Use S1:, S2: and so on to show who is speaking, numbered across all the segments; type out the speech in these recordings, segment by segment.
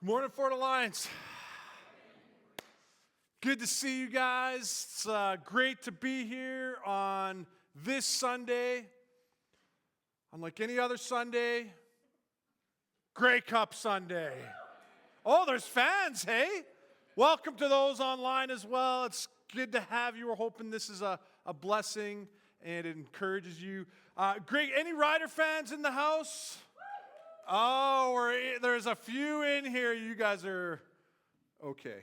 S1: Good morning, Fort Alliance. Good to see you guys. It's great to be here on this Sunday. Unlike any other Sunday, Grey Cup Sunday. Oh, there's fans, hey? Welcome to those online as well. It's good to have you. We're hoping this is a blessing and it encourages you. Great. Any Rider fans in the house? Oh, there's a few in here. You guys are okay.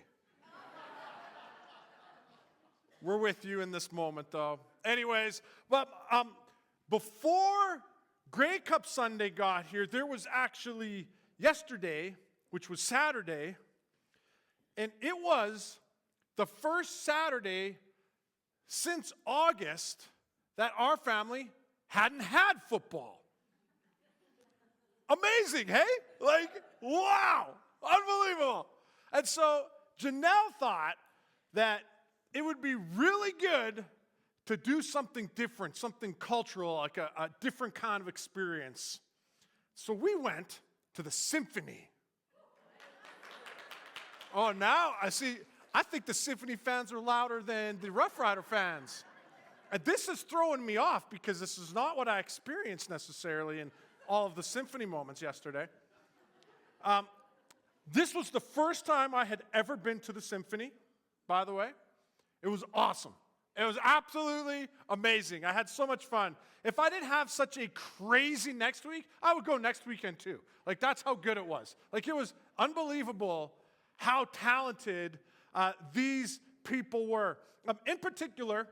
S1: We're with you in this moment, though. Anyways, but before Grey Cup Sunday got here, there was actually yesterday, which was Saturday, and it was the first Saturday since August that our family hadn't had football. Amazing, hey? Like, wow, unbelievable. And so Janelle thought that it would be really good to do something different, something cultural, like a different kind of experience. So we went to the symphony. Oh, now I think the symphony fans are louder than the Rough Rider fans. And this is throwing me off because this is not what I experienced necessarily in all of the symphony moments yesterday. This was the first time I had ever been to the symphony, by the way. It was awesome. It was absolutely amazing. I had so much fun. If I didn't have such a crazy next week, I would go next weekend too. Like, that's how good it was. Like, it was unbelievable how talented these people were. In particular,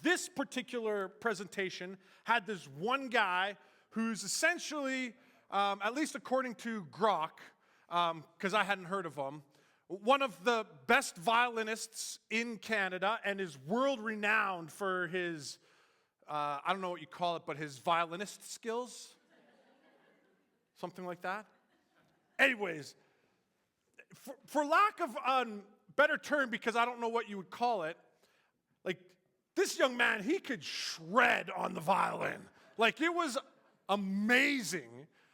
S1: this particular presentation had this one guy who's essentially, at least according to Grok, because I hadn't heard of him, one of the best violinists in Canada and is world-renowned for his, I don't know what you call it, but his violinist skills? Something like that? Anyways, for lack of a better term, because I don't know what you would call it, like, this young man, he could shred on the violin. Like, it was amazing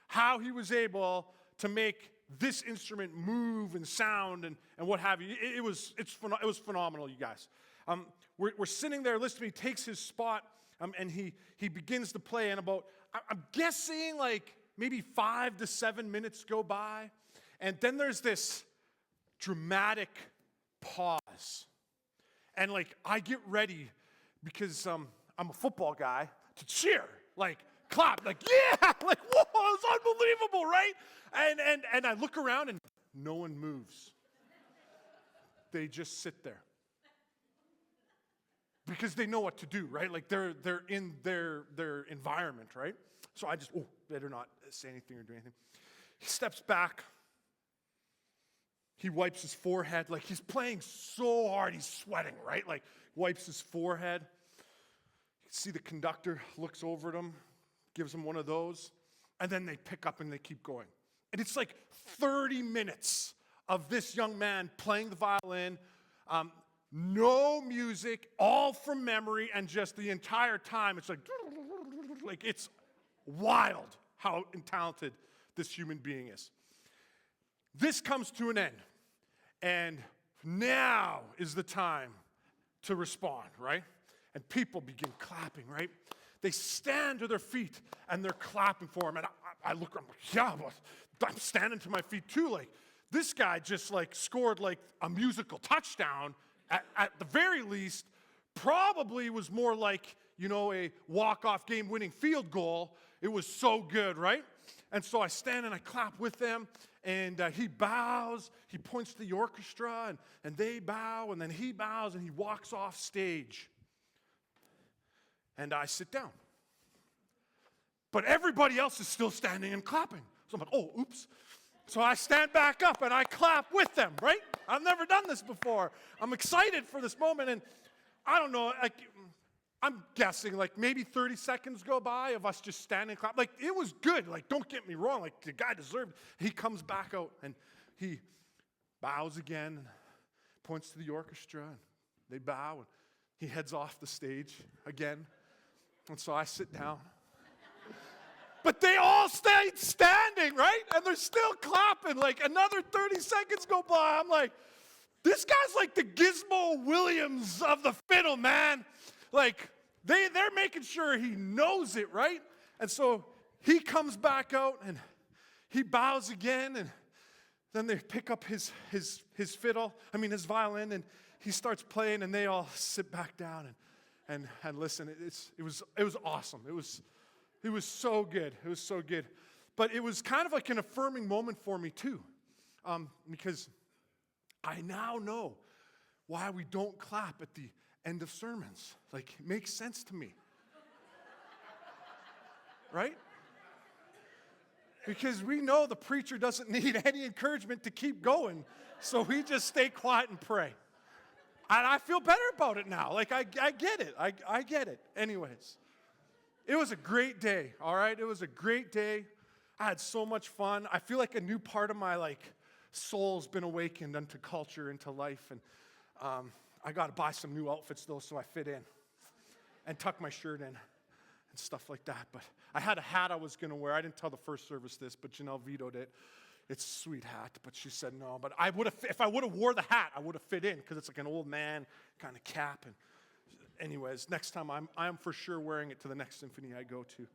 S1: how he was able to make this instrument move and sound and what have you. It was phenomenal, you guys. We're sitting there listening. He takes his spot and he begins to play. And about, I'm guessing, like maybe 5 to 7 minutes go by. And then there's this dramatic pause. And like, I get ready because I'm a football guy to cheer, like clap, like yeah, like whoa, it's unbelievable, right? And I look around and no one moves. They just sit there because they know what to do, right? Like they're in their environment, right? So I just better not say anything or do anything. He steps back. He wipes his forehead. Like, he's playing so hard, he's sweating, right? Like, wipes his forehead. You see the conductor looks over at him, gives him one of those, and then they pick up and they keep going. And it's like 30 minutes of this young man playing the violin, no music, all from memory, and just the entire time, it's like it's wild how talented this human being is. This comes to an end. And now is the time to respond, right? And people begin clapping, right? They stand to their feet and they're clapping for him. And I look, I'm like, yeah, but I'm standing to my feet too. Like, this guy just like scored like a musical touchdown at the very least. Probably was more like, a walk-off game-winning field goal. It was so good, right? And so I stand and I clap with them, and he bows, he points to the orchestra, and they bow, and then he bows, and he walks off stage. And I sit down. But everybody else is still standing and clapping. So I'm like, oh, oops. So I stand back up, and I clap with them, right? I've never done this before. I'm excited for this moment, and I don't know, I'm guessing like maybe 30 seconds go by of us just standing and clapping. Like, it was good. Like, don't get me wrong. Like, the guy deserved it. He comes back out and he bows again and points to the orchestra. And they bow and he heads off the stage again. And so I sit down. But they all stayed standing, right? and they're still clapping. Like another 30 seconds go by. I'm like, this guy's like the Gizmo Williams of the fiddle, man. Like, they're making sure he knows it, right? And so he comes back out, and he bows again, and then they pick up his violin, and he starts playing, and they all sit back down and listen. It was awesome. It was so good. It was so good. But it was kind of like an affirming moment for me, too, because I now know why we don't clap at the end of sermons. Like, it makes sense to me. Right? Because we know the preacher doesn't need any encouragement to keep going, so we just stay quiet and pray. And I feel better about it now. Like, I get it. I get it. Anyways, it was a great day, all right? It was a great day. I had so much fun. I feel like a new part of my, soul's been awakened unto culture, into life. And I got to buy some new outfits, though, so I fit in and tuck my shirt in and stuff like that. But I had a hat I was going to wear. I didn't tell the first service this, but Janelle vetoed it. It's a sweet hat, but she said no. But if I would have wore the hat, I would have fit in, because it's like an old man kind of cap. And anyways, next time I'm for sure wearing it to the next symphony I go to.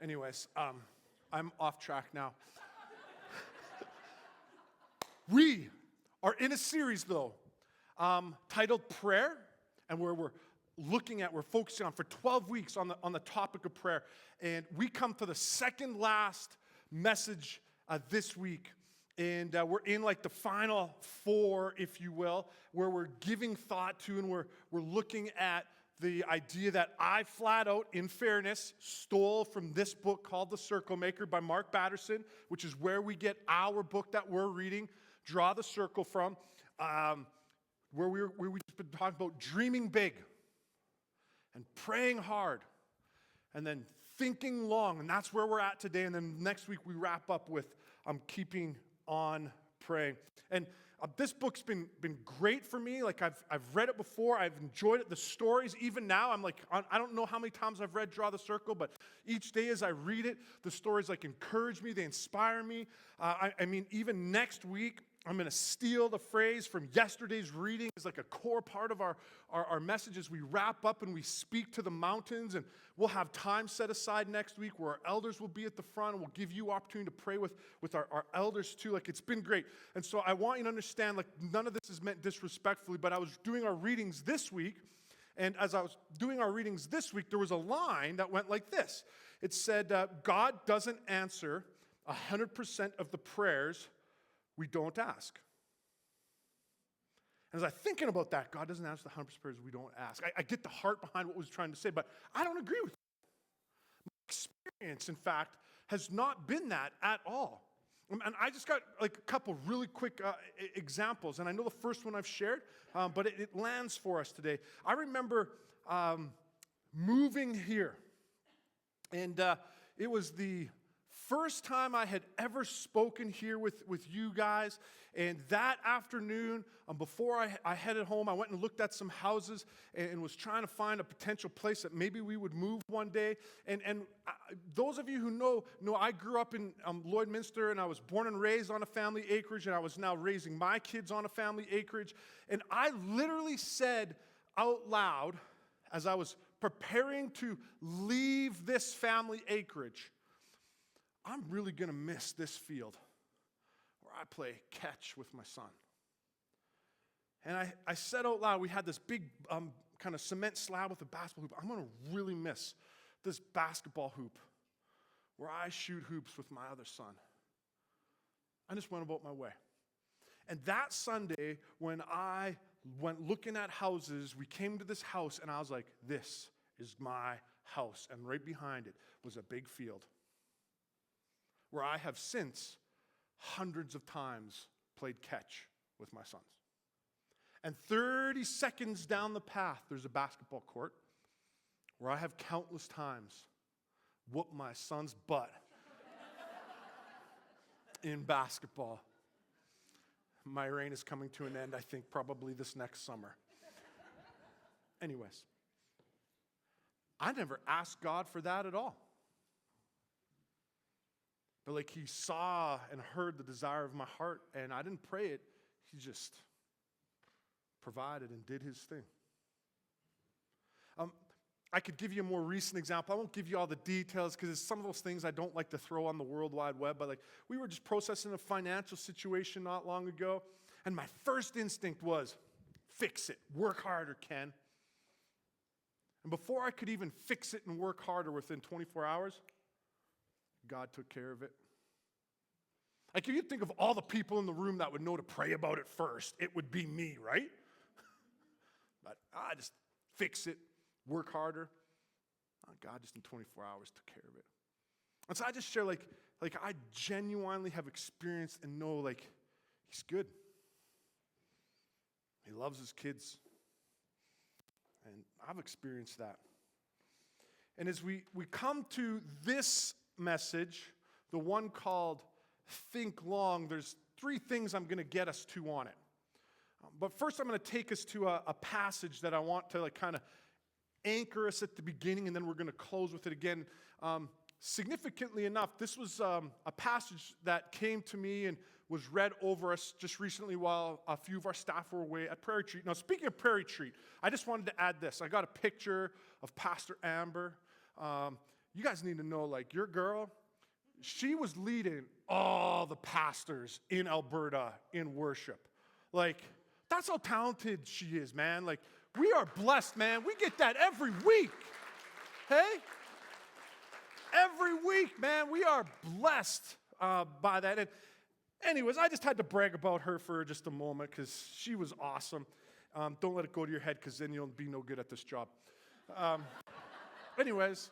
S1: Anyways, I'm off track now. We are in a series, though, titled Prayer, and where we're focusing on for 12 weeks on the topic of prayer. And we come to the second last message this week. And we're in the final 4, if you will, where we're giving thought to, and we're looking at the idea that I flat out, in fairness, stole from this book called The Circle Maker by Mark Batterson, which is where we get our book that we're reading, Draw the Circle, from, where we've been talking about dreaming big and praying hard and then thinking long. And that's where we're at today. And then next week we wrap up with keeping on praying. And this book's been great for me. I've read it before. I've enjoyed it. The stories, even now, I don't know how many times I've read Draw the Circle, but each day as I read it, the stories encourage me. They inspire me. Even next week, I'm going to steal the phrase from yesterday's reading. It's a core part of our message as we wrap up and we speak to the mountains. And we'll have time set aside next week where our elders will be at the front, and we'll give you opportunity to pray with our elders too. It's been great. And so I want you to understand, none of this is meant disrespectfully, but I was doing our readings this week. And as I was doing our readings this week, there was a line that went like this. It said, God doesn't answer 100% of the prayers we don't ask. And as I'm thinking about that, God doesn't answer the 100% prayers we don't ask. I get the heart behind what was trying to say, but I don't agree with it. My experience, in fact, has not been that at all. And I just got a couple really quick examples, and I know the first one I've shared, but it lands for us today. I remember moving here, and it was the first time I had ever spoken here with you guys. And that afternoon, before I headed home, I went and looked at some houses and was trying to find a potential place that maybe we would move one day. And those of you who know I grew up in Lloydminster, and I was born and raised on a family acreage, and I was now raising my kids on a family acreage. And I literally said out loud, as I was preparing to leave this family acreage, I'm really going to miss this field where I play catch with my son. And I said out loud, we had this big kind of cement slab with a basketball hoop. I'm going to really miss this basketball hoop where I shoot hoops with my other son. I just went about my way. And that Sunday, when I went looking at houses, we came to this house, and I was like, this is my house. And right behind it was a big field where I have since hundreds of times played catch with my sons. And 30 seconds down the path, there's a basketball court where I have countless times whooped my son's butt in basketball. My reign is coming to an end, I think, probably this next summer. Anyways, I never asked God for that at all. But like he saw and heard the desire of my heart, and I didn't pray it. He just provided and did his thing. I could give you a more recent example. I won't give you all the details because it's some of those things I don't like to throw on the World Wide Web. But like we were just processing a financial situation not long ago, and my first instinct was, fix it. Work harder, Ken. And before I could even fix it and work harder within 24 hours, God took care of it. Like if you think of all the people in the room that would know to pray about it first, it would be me, right? But I just fix it, work harder. God just in 24 hours took care of it. And so I just share like I genuinely have experienced and know like he's good. He loves his kids. And I've experienced that. And as we come to this message, the one called Think Long, there's 3 things I'm going to get us to on it. But first I'm going to take us to a passage that I want to like kind of anchor us at the beginning, and then we're going to close with it again. Significantly enough, this was a passage that came to me and was read over us just recently while a few of our staff were away at Prayer Retreat. Now, speaking of Prayer Retreat, I just wanted to add this. I got a picture of Pastor Amber. You guys need to know, like, your girl, she was leading all the pastors in Alberta in worship. Like, that's how talented she is, man. Like, we are blessed, man. We get that every week. Hey? Every week, man, we are blessed by that. And anyways, I just had to brag about her for just a moment because she was awesome. Don't let it go to your head because then you'll be no good at this job. Anyways.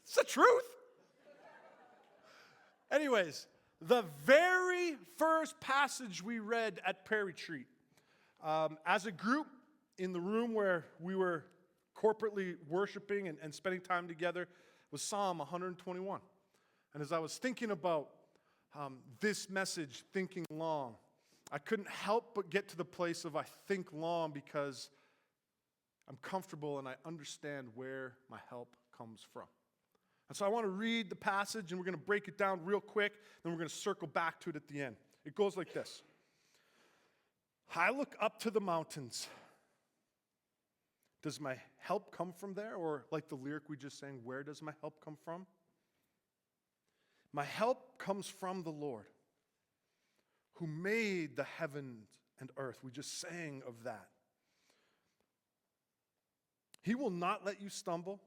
S1: It's the truth. Anyways, the very first passage we read at Prayer Retreat, as a group in the room where we were corporately worshiping and spending time together, was Psalm 121. And as I was thinking about this message, thinking long, I couldn't help but get to the place of I think long because I'm comfortable and I understand where my help comes from. And so I want to read the passage, and we're going to break it down real quick, then we're going to circle back to it at the end. It goes like this. I look up to the mountains. Does my help come from there? Or like the lyric we just sang, where does my help come from? My help comes from the Lord, who made the heavens and earth. We just sang of that. He will not let you stumble.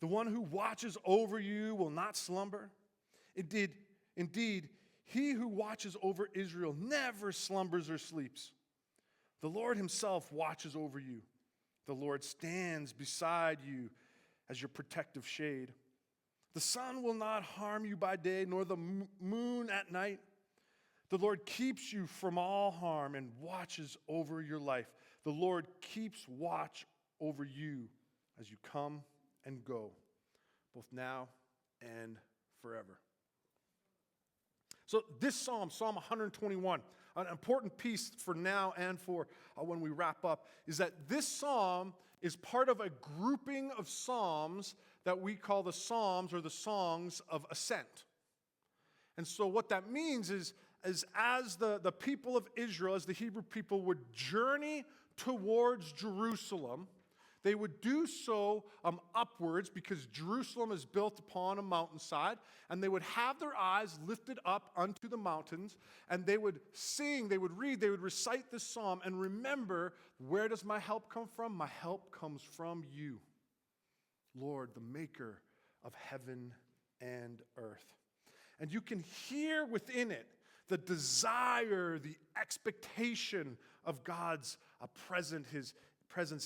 S1: The one who watches over you will not slumber. Indeed, he who watches over Israel never slumbers or sleeps. The Lord himself watches over you. The Lord stands beside you as your protective shade. The sun will not harm you by day, nor the moon at night. The Lord keeps you from all harm and watches over your life. The Lord keeps watch over you as you come and go, both now and forever. So this Psalm 121, an important piece for now and for when we wrap up, is that this Psalm is part of a grouping of Psalms that we call the Psalms or the Songs of Ascent. And so what that means is as the people of Israel, as the Hebrew people would journey towards Jerusalem, they would do so upwards because Jerusalem is built upon a mountainside, and they would have their eyes lifted up unto the mountains, and they would sing, they would read, they would recite this psalm, and remember, where does my help come from? My help comes from you, Lord, the maker of heaven and earth. And you can hear within it the desire, the expectation of God's presence,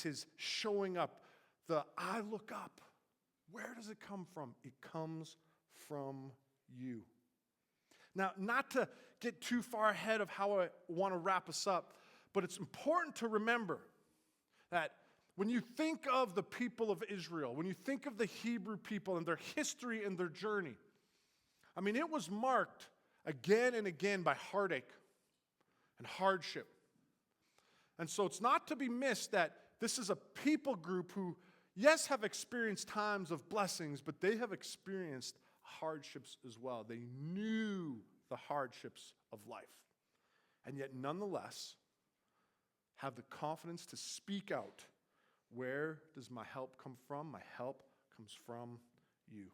S1: his showing up. I look up. Where does it come from? It comes from you. Now, not to get too far ahead of how I want to wrap us up, but it's important to remember that when you think of the people of Israel, when you think of the Hebrew people and their history and their journey, I mean, it was marked again and again by heartache and hardship. And so it's not to be missed that this is a people group who, yes, have experienced times of blessings, but they have experienced hardships as well. They knew the hardships of life, and yet nonetheless have the confidence to speak out. Where does my help come from? My help comes from you.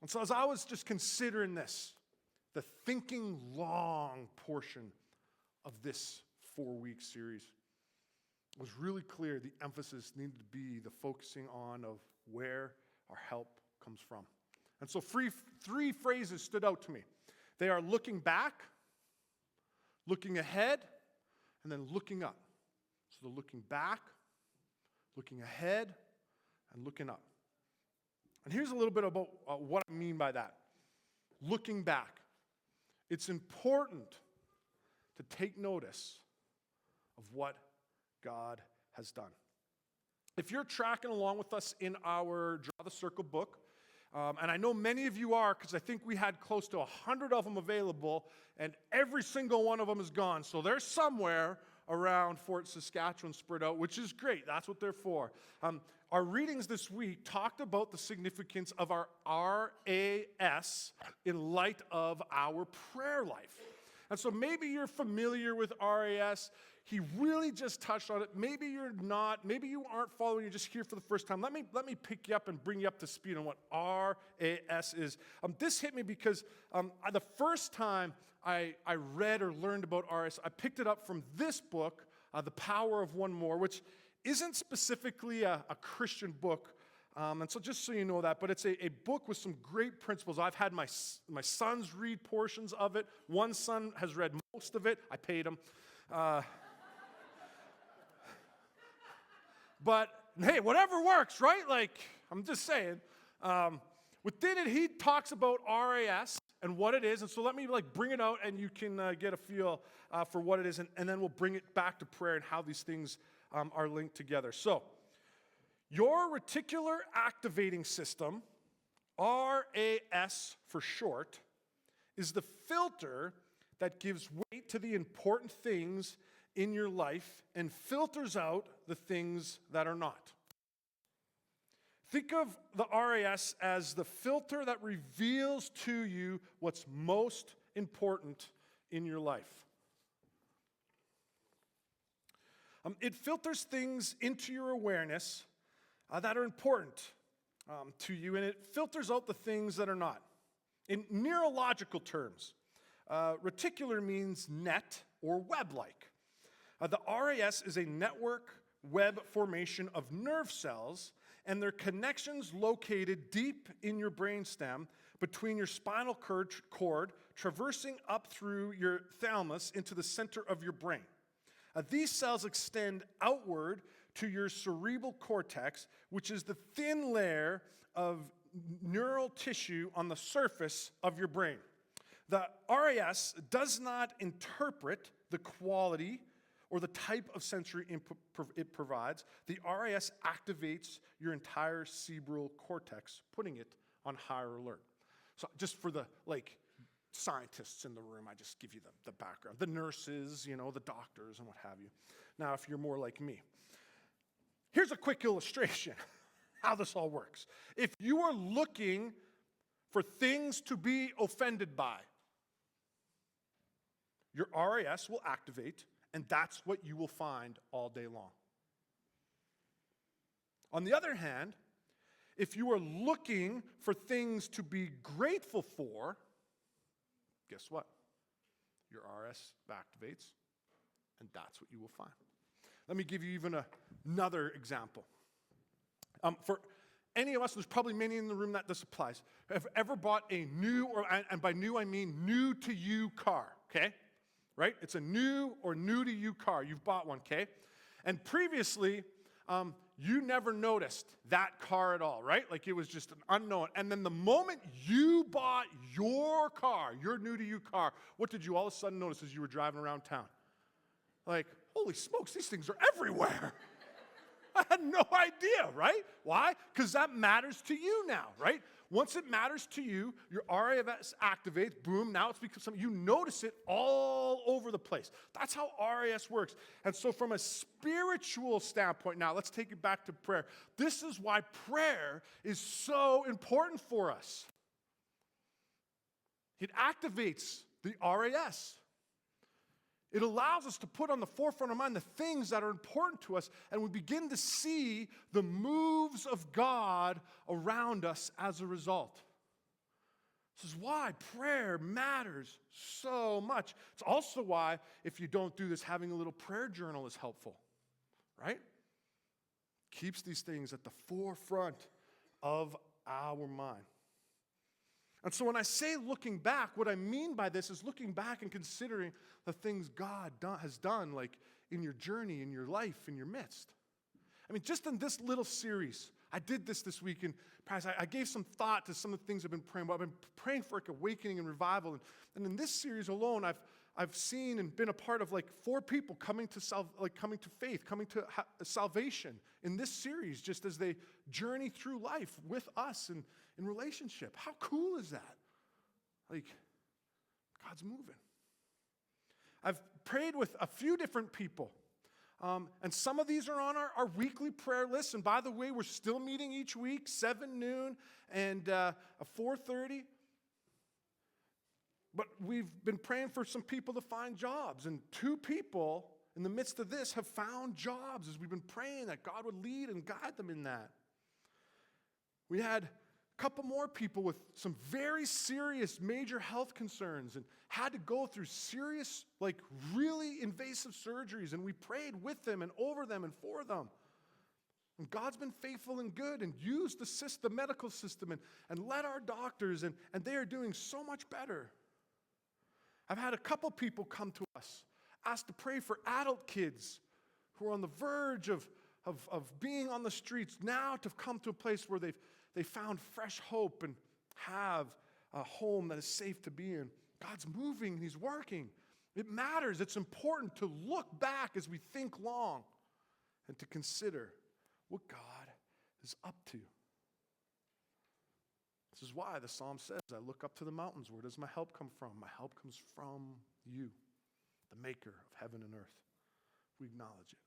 S1: And so as I was just considering this, the thinking long portion of this 4-week series, it was really clear the emphasis needed to be the focusing on of where our help comes from. And so three phrases stood out to me. They are looking back, looking ahead, and then looking up. So the looking back, looking ahead, and looking up. And here's a little bit about what I mean by that. Looking back. It's important to take notice of what God has done. If you're tracking along with us in our Draw the Circle book, and I know many of you are, because I think we had close to 100 of them available, and every single one of them is gone. So they're somewhere around Fort Saskatchewan spread out, which is great. That's what they're for. Our readings this week talked about the significance of our RAS in light of our prayer life. And so maybe you're familiar with RAS. He really just touched on it. Maybe you're not. Maybe you aren't following. You're just here for the first time. Let me pick you up and bring you up to speed on what RAS is. This hit me because the first time I read or learned about RAS, I picked it up from this book, The Power of One More, which isn't specifically a Christian book. And so just so you know that, but it's a book with some great principles. I've had my sons read portions of it. One son has read most of it. I paid him. But hey, whatever works, right? Like, I'm just saying. Within it, he talks about RAS and what it is. And so let me bring it out and you can get a feel for what it is. And then we'll bring it back to prayer and how these things are linked together. So, your reticular activating system, RAS for short, is the filter that gives weight to the important things in your life and filters out the things that are not. Think of the RAS as the filter that reveals to you what's most important in your life. It filters things into your awareness that are important to you, and it filters out the things that are not. In neurological terms, reticular means net or web-like. The RAS is a network web formation of nerve cells and their connections located deep in your brainstem between your spinal cord traversing up through your thalamus into the center of your brain. These cells extend outward to your cerebral cortex, which is the thin layer of neural tissue on the surface of your brain. The RAS does not interpret the quality or the type of sensory input it provides. The RAS activates your entire cerebral cortex, putting it on higher alert. So just for the scientists in the room, I just give you the background. The nurses, the doctors and what have you. Now, if you're more like me, here's a quick illustration how this all works. If you are looking for things to be offended by, your RAS will activate, and that's what you will find all day long. On the other hand, if you are looking for things to be grateful for, guess what? Your RAS activates, and that's what you will find. Let me give you even another example. For any of us, there's probably many in the room that this applies, have ever bought a new, and by new I mean new to you car, okay? Right? It's a new or new to you car. You've bought one, okay? And previously, you never noticed that car at all, right? Like it was just an unknown. And then the moment you bought your car, your new to you car, what did you all of a sudden notice as you were driving around town? Like, holy smokes, these things are everywhere. I had no idea, right? Why? Because that matters to you now, right? Once it matters to you, your RAS activates, boom, now it's become something, you notice it all over the place. That's how RAS works. And so from a spiritual standpoint, now let's take it back to prayer. This is why prayer is so important for us. It activates the RAS. It allows us to put on the forefront of mind the things that are important to us, and we begin to see the moves of God around us as a result. This is why prayer matters so much. It's also why, if you don't do this, having a little prayer journal is helpful, right? Keeps these things at the forefront of our mind. And so when I say looking back, what I mean by this is looking back and considering the things God has done, like in your journey, in your life, in your midst. I mean, just in this little series, I did this week, and I gave some thought to some of the things I've been praying about. I've been praying for like awakening and revival. And in this series alone, I've seen and been a part of like 4 people coming to faith, coming to salvation in this series, just as they journey through life with us and in relationship. How cool is that? Like, God's moving. I've prayed with a few different people. And some of these are on our weekly prayer list. And by the way, we're still meeting each week, 7 noon and 4:30. But we've been praying for some people to find jobs. And 2 people in the midst of this have found jobs as we've been praying that God would lead and guide them in that. We had a couple more people with some very serious major health concerns and had to go through serious, like really invasive surgeries. And we prayed with them and over them and for them. And God's been faithful and good and used the medical system and led our doctors, and they are doing so much better. I've had a couple people come to us, ask to pray for adult kids who are on the verge of being on the streets, now to come to a place where they found fresh hope and have a home that is safe to be in. God's moving, He's working. It matters. It's important to look back as we think long and to consider what God is up to. This is why the psalm says, I look up to the mountains. Where does my help come from? My help comes from you, the maker of heaven and earth. We acknowledge it.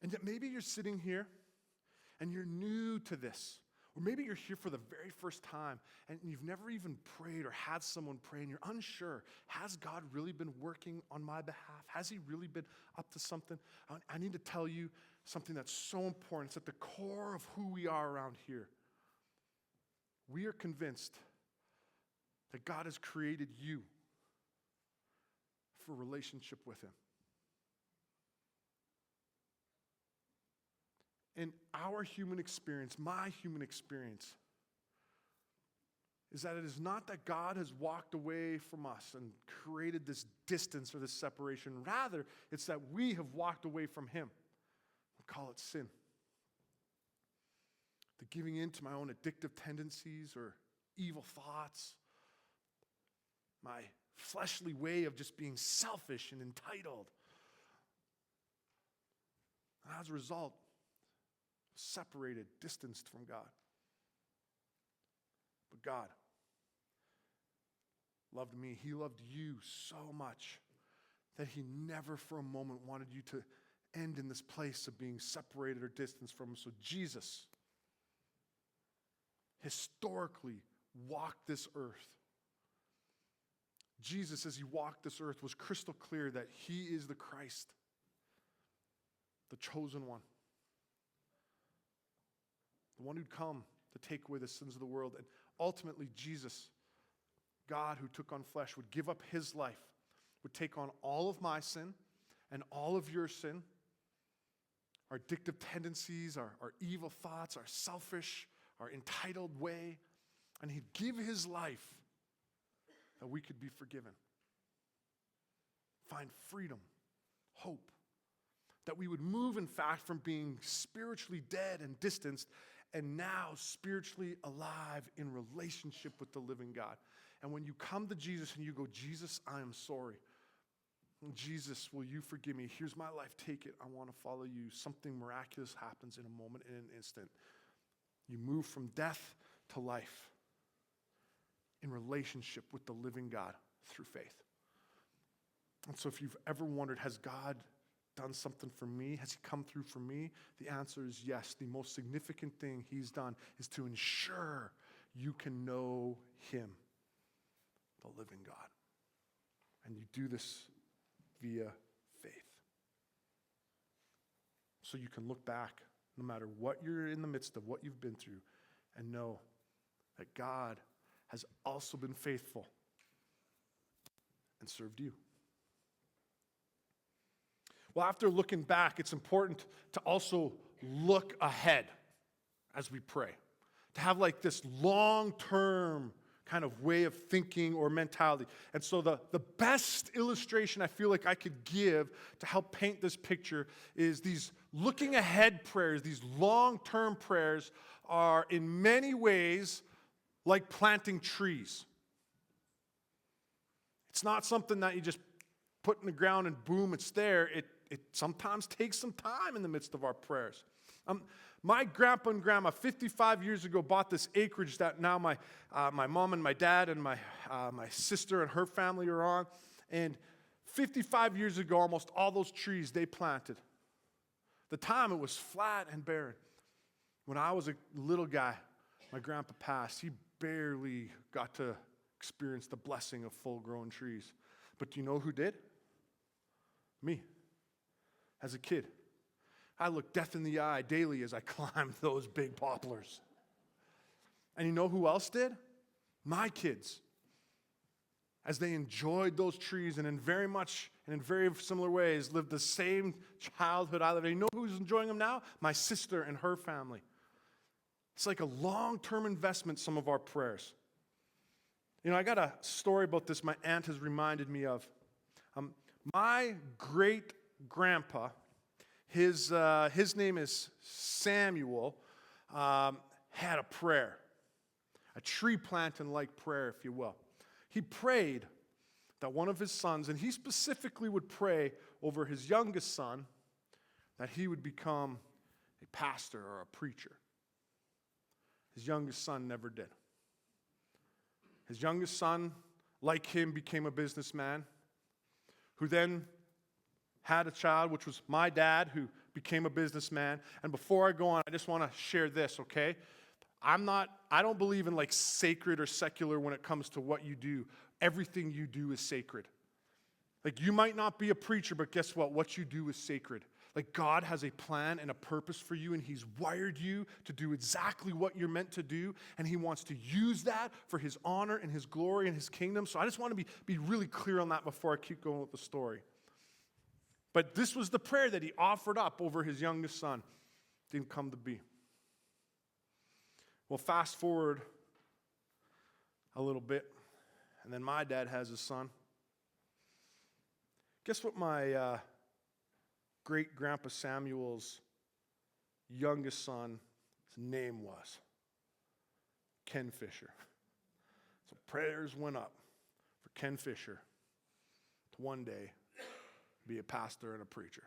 S1: And yet maybe you're sitting here and you're new to this. Or maybe you're here for the very first time and you've never even prayed or had someone pray and you're unsure. Has God really been working on my behalf? Has He really been up to something? I need to tell you something that's so important. It's at the core of who we are around here. We are convinced that God has created you for a relationship with Him. And our human experience, my human experience, is that it is not that God has walked away from us and created this distance or this separation. Rather, it's that we have walked away from Him. We call it sin. The giving in to my own addictive tendencies or evil thoughts, my fleshly way of just being selfish and entitled. And as a result, separated, distanced from God. But God loved me. He loved you so much that He never for a moment wanted you to end in this place of being separated or distanced from Him. So Jesus historically walked this earth. Jesus, as He walked this earth, was crystal clear that He is the Christ, the chosen one, the one who'd come to take away the sins of the world. And ultimately, Jesus, God who took on flesh, would give up His life, would take on all of my sin and all of your sin, our addictive tendencies, our evil thoughts, our selfish, our entitled way, and He'd give His life that we could be forgiven, find freedom, hope, that we would move, in fact, from being spiritually dead and distanced and now spiritually alive in relationship with the living God. And when you come to Jesus and you go, Jesus, I am sorry. Jesus, will you forgive me? Here's my life, take it. I want to follow you. Something miraculous happens in a moment, in an instant. You move from death to life in relationship with the living God through faith. And so if you've ever wondered, has God done something for me? Has he come through for me? The answer is yes. The most significant thing he's done is to ensure you can know him, the living God. And you do this via faith. So you can look back, no matter what you're in the midst of, what you've been through, and know that God has also been faithful and served you. Well, after looking back, it's important to also look ahead as we pray. To have like this long-term kind of way of thinking or mentality. And so the best illustration I feel like I could give to help paint this picture is these looking ahead prayers, these long-term prayers are in many ways like planting trees. It's not something that you just put in the ground and boom, it's there. It sometimes takes some time in the midst of our prayers. My grandpa and grandma 55 years ago bought this acreage that now my mom and my dad and my sister and her family are on. And 55 years ago, almost all those trees they planted. The time it was flat and barren. When I was a little guy, my grandpa passed. He barely got to experience the blessing of full-grown trees. But do you know who did? Me. As a kid. I looked death in the eye daily as I climbed those big poplars. And you know who else did? My kids. As they enjoyed those trees and in very similar ways lived the same childhood I lived. And you know who's enjoying them now? My sister and her family. It's like a long-term investment, some of our prayers. You know, I got a story about this my aunt has reminded me of. My great-grandpa, his name is Samuel, had a prayer, a tree planting-like prayer, if you will. He prayed that one of his sons, and he specifically would pray over his youngest son, that he would become a pastor or a preacher. His youngest son never did. His youngest son, like him, became a businessman, who then had a child, which was my dad, who became a businessman. And before I go on, I just want to share this, okay? I don't believe in like sacred or secular when it comes to what you do. Everything you do is sacred. Like you might not be a preacher, but guess what? What you do is sacred. Like God has a plan and a purpose for you, and he's wired you to do exactly what you're meant to do, and he wants to use that for his honor and his glory and his kingdom. So I just want to be really clear on that before I keep going with the story. But this was the prayer that he offered up over his youngest son. Didn't come to be. Well, fast forward a little bit, and then my dad has a son. Guess what my great-grandpa Samuel's youngest son's name was? Ken Fisher. So prayers went up for Ken Fisher to one day be a pastor and a preacher.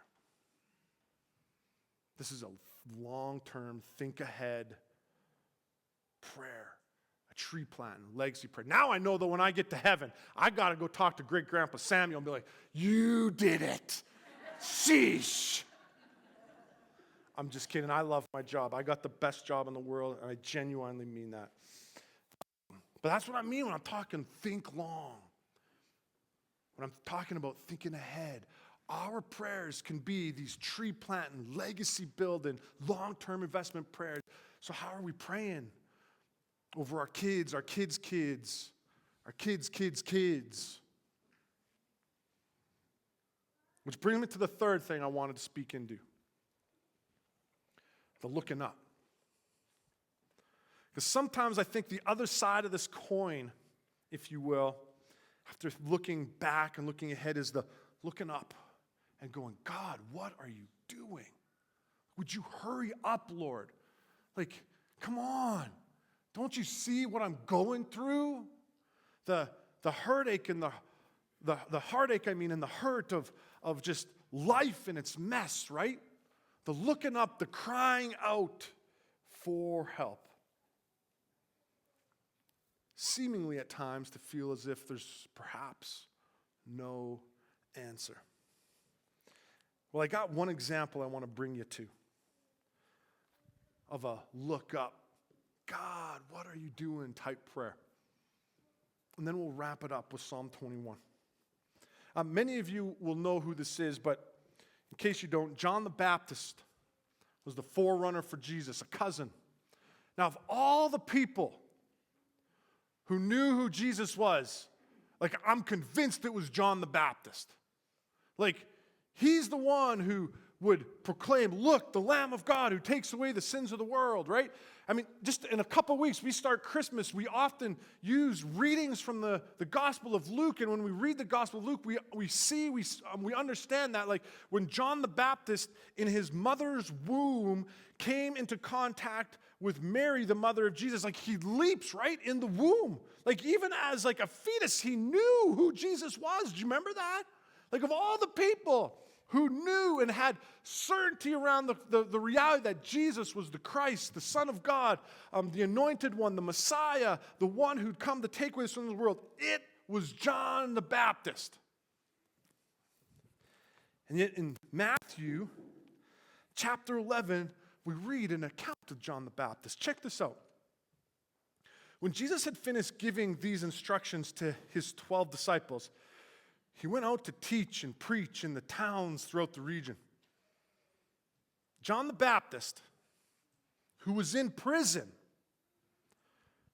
S1: This is a long-term, think-ahead prayer, a tree planting, legacy prayer. Now I know that when I get to heaven, I got to go talk to great-grandpa Samuel and be like, you did it. Sheesh. I'm just kidding. I love my job. I got the best job in the world, and I genuinely mean that. But that's what I mean when I'm talking think long. When I'm talking about thinking ahead. Our prayers can be these tree planting, legacy building, long-term investment prayers. So how are we praying over our kids, our kids' kids, our kids' kids' kids? Which brings me to the third thing I wanted to speak into. The looking up. Because sometimes I think the other side of this coin, if you will, after looking back and looking ahead, is the looking up and going, God, what are you doing? Would you hurry up, Lord? Like, come on. Don't you see what I'm going through? The heartache and the heartache, and the hurt of just life and its mess, right? The looking up, the crying out for help. seemingly at times to feel as if there's perhaps no answer. Well, I got one example I want to bring you to of a look up, God, what are you doing type prayer. And then we'll wrap it up with Psalm 21. Many of you will know who this is, but in case you don't, John the Baptist was the forerunner for Jesus, a cousin. Now, of all the people who knew who Jesus was, like, I'm convinced it was John the Baptist. Like, he's the one who would proclaim, look, the Lamb of God who takes away the sins of the world, right? I mean, just in a couple weeks, we start Christmas. We often use readings from the Gospel of Luke, and when we read the Gospel of Luke, we understand that, like, when John the Baptist in his mother's womb came into contact with Mary, the mother of Jesus, like, he leaps right in the womb. Like, even as like a fetus, he knew who Jesus was. Do you remember that? Like, of all the people who knew and had certainty around the reality that Jesus was the Christ, the Son of God, the Anointed One, the Messiah, the one who'd come to take away the sins of the world, it was John the Baptist. And yet in Matthew chapter 11, we read an account of John the Baptist. Check this out. When Jesus had finished giving these instructions to his 12 disciples, he went out to teach and preach in the towns throughout the region. John the Baptist, who was in prison,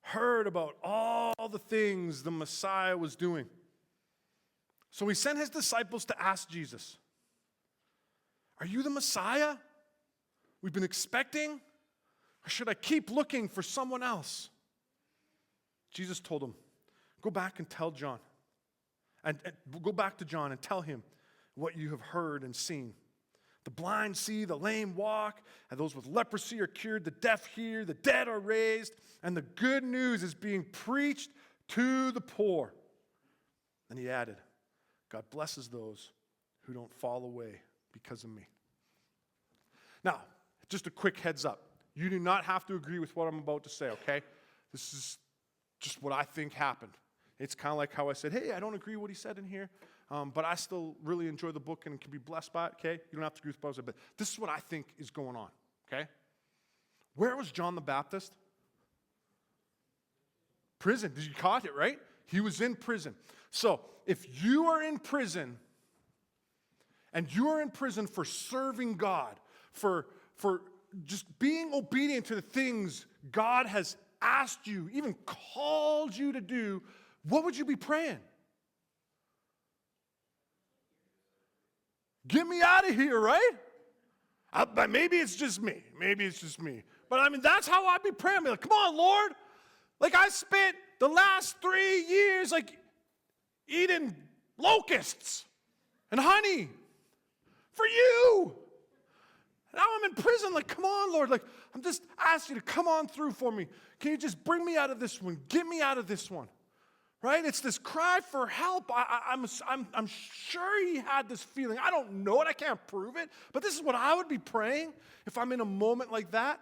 S1: heard about all the things the Messiah was doing. So he sent his disciples to ask Jesus, "Are you the Messiah we've been expecting? Or should I keep looking for someone else?" Jesus told him, "Go back and tell John. And go back to John and tell him what you have heard and seen. The blind see, the lame walk, and those with leprosy are cured, the deaf hear, the dead are raised, and the good news is being preached to the poor." And he added, "God blesses those who don't fall away because of me." Now, just a quick heads up. You do not have to agree with what I'm about to say, okay? This is just what I think happened. It's kind of like how I said, hey, I don't agree with what he said in here, but I still really enjoy the book and can be blessed by it, okay? You don't have to agree with what I said, but this is what I think is going on, okay? Where was John the Baptist? Prison. Did you caught it, right? He was in prison. So if you are in prison, and you are in prison for serving God, for just being obedient to the things God has asked you, even called you to do, what would you be praying? Get me out of here, right? Maybe it's just me. Maybe it's just me. But I mean, that's how I'd be praying. I'd be like, come on, Lord. Like, I spent the last 3 years, like, eating locusts and honey for you. Now I'm in prison. Like, come on, Lord. Like, I'm just asking you to come on through for me. Can you just bring me out of this one? Get me out of this one. Right? It's this cry for help. I'm sure he had this feeling. I don't know it. I can't prove it. But this is what I would be praying if I'm in a moment like that.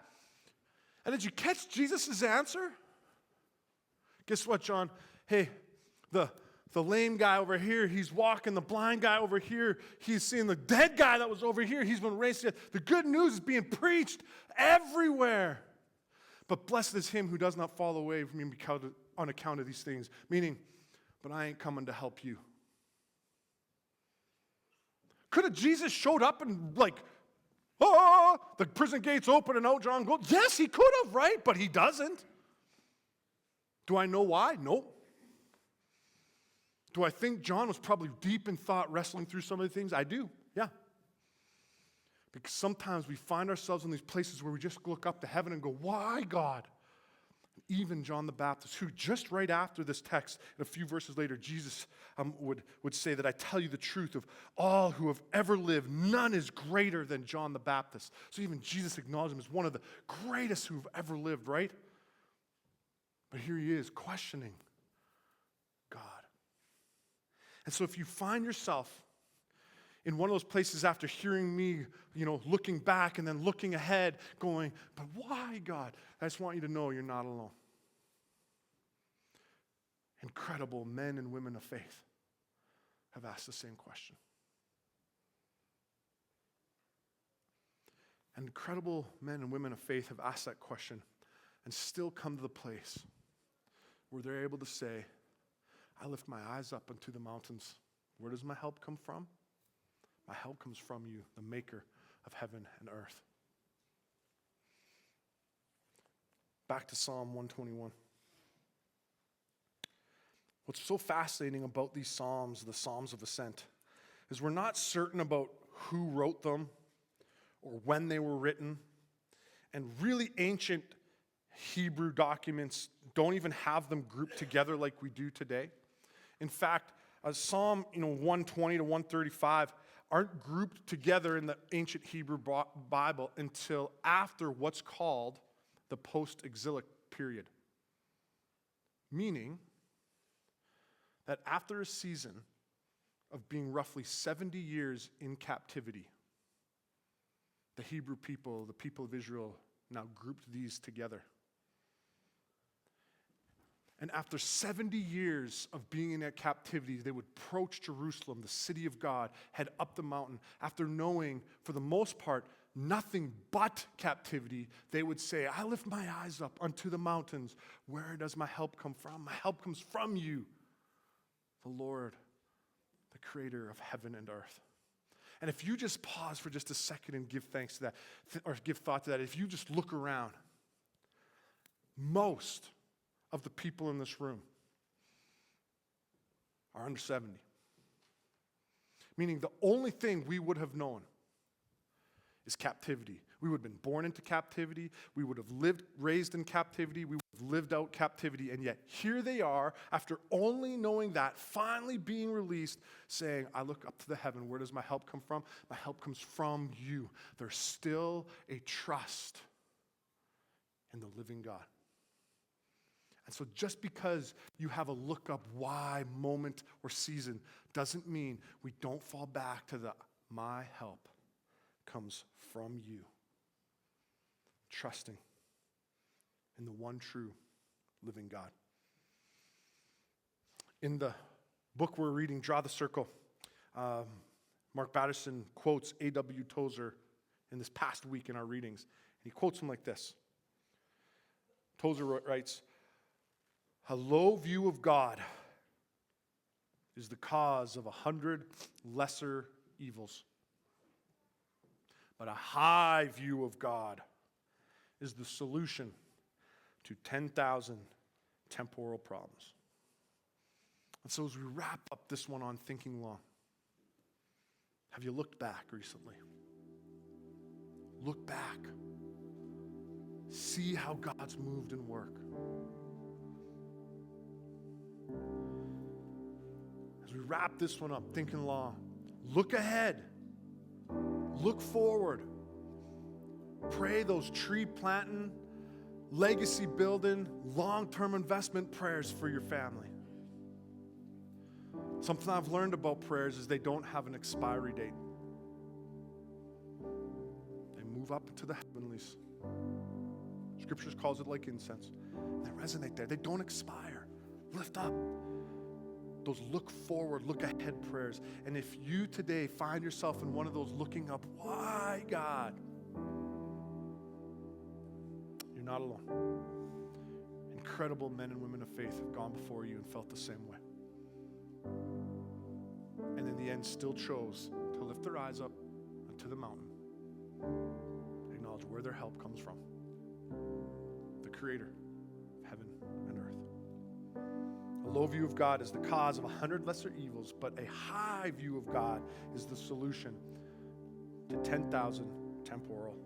S1: And did you catch Jesus' answer? Guess what, John? Hey, the lame guy over here, he's walking. The blind guy over here, he's seeing. The dead guy that was over here, he's been raised to death. The good news is being preached everywhere. But blessed is him who does not fall away from me on account of these things. Meaning, but I ain't coming to help you. Could have Jesus showed up and like, oh, the prison gates open and out John goes? Yes, he could have, right? But he doesn't. Do I know why? Nope. Do I think John was probably deep in thought, wrestling through some of the things? I do, yeah. Because sometimes we find ourselves in these places where we just look up to heaven and go, why, God? Even John the Baptist, who just right after this text, and a few verses later, Jesus would say that I tell you the truth, of all who have ever lived, none is greater than John the Baptist. So even Jesus acknowledged him as one of the greatest who have ever lived, right? But here he is questioning God. And so if you find yourself in one of those places after hearing me, looking back and then looking ahead, going, but why, God? I just want you to know you're not alone. incredible men and women of faith have asked the same question. And incredible men and women of faith have asked that question and still come to the place where they're able to say, I lift my eyes up unto the mountains. Where does my help come from? My help comes from you, the maker of heaven and earth. Back to Psalm 121. What's so fascinating about these Psalms, the Psalms of Ascent, is we're not certain about who wrote them or when they were written. And really ancient Hebrew documents don't even have them grouped together like we do today. In fact, Psalm 120 to 135 aren't grouped together in the ancient Hebrew Bible until after what's called the post-exilic period. Meaning that after a season of being roughly 70 years in captivity, the Hebrew people, the people of Israel, now grouped these together. And after 70 years of being in that captivity, they would approach Jerusalem, the city of God, head up the mountain. After knowing, for the most part, nothing but captivity, they would say, I lift my eyes up unto the mountains. Where does my help come from? My help comes from you, the Lord, the creator of heaven and earth. And if you just pause for just a second and give thanks to that, or give thought to that, if you just look around, most of the people in this room are under 70. Meaning the only thing we would have known is captivity. We would have been born into captivity. We would have raised in captivity. We would have lived out captivity. And yet here they are, after only knowing that, finally being released, saying, I look up to the heaven. Where does my help come from? My help comes from you. There's still a trust in the living God. And so just because you have a look up why moment or season doesn't mean we don't fall back to the my help comes from you. Trusting in the one true living God. In the book we're reading, Draw the Circle, Mark Batterson quotes A.W. Tozer in this past week in our readings. And he quotes him like this. Tozer writes, a low view of God is the cause of 100 lesser evils. But a high view of God is the solution to 10,000 temporal problems. And so as we wrap up this one on thinking long, have you looked back recently? Look back. See how God's moved and worked. As we wrap this one up, thinking long, look ahead. Look forward. Pray those tree planting, legacy building, long-term investment prayers for your family. Something I've learned about prayers is they don't have an expiry date. They move up into the heavenlies. Scripture calls it like incense. They resonate there. They don't expire. Lift up. Those look forward, look ahead prayers. And if you today find yourself in one of those looking up, why God? You're not alone. Incredible men and women of faith have gone before you and felt the same way. And in the end still chose to lift their eyes up to the mountain, acknowledge where their help comes from. The creator of heaven and earth. A low view of God is the cause of 100 lesser evils, but a high view of God is the solution to 10,000 temporal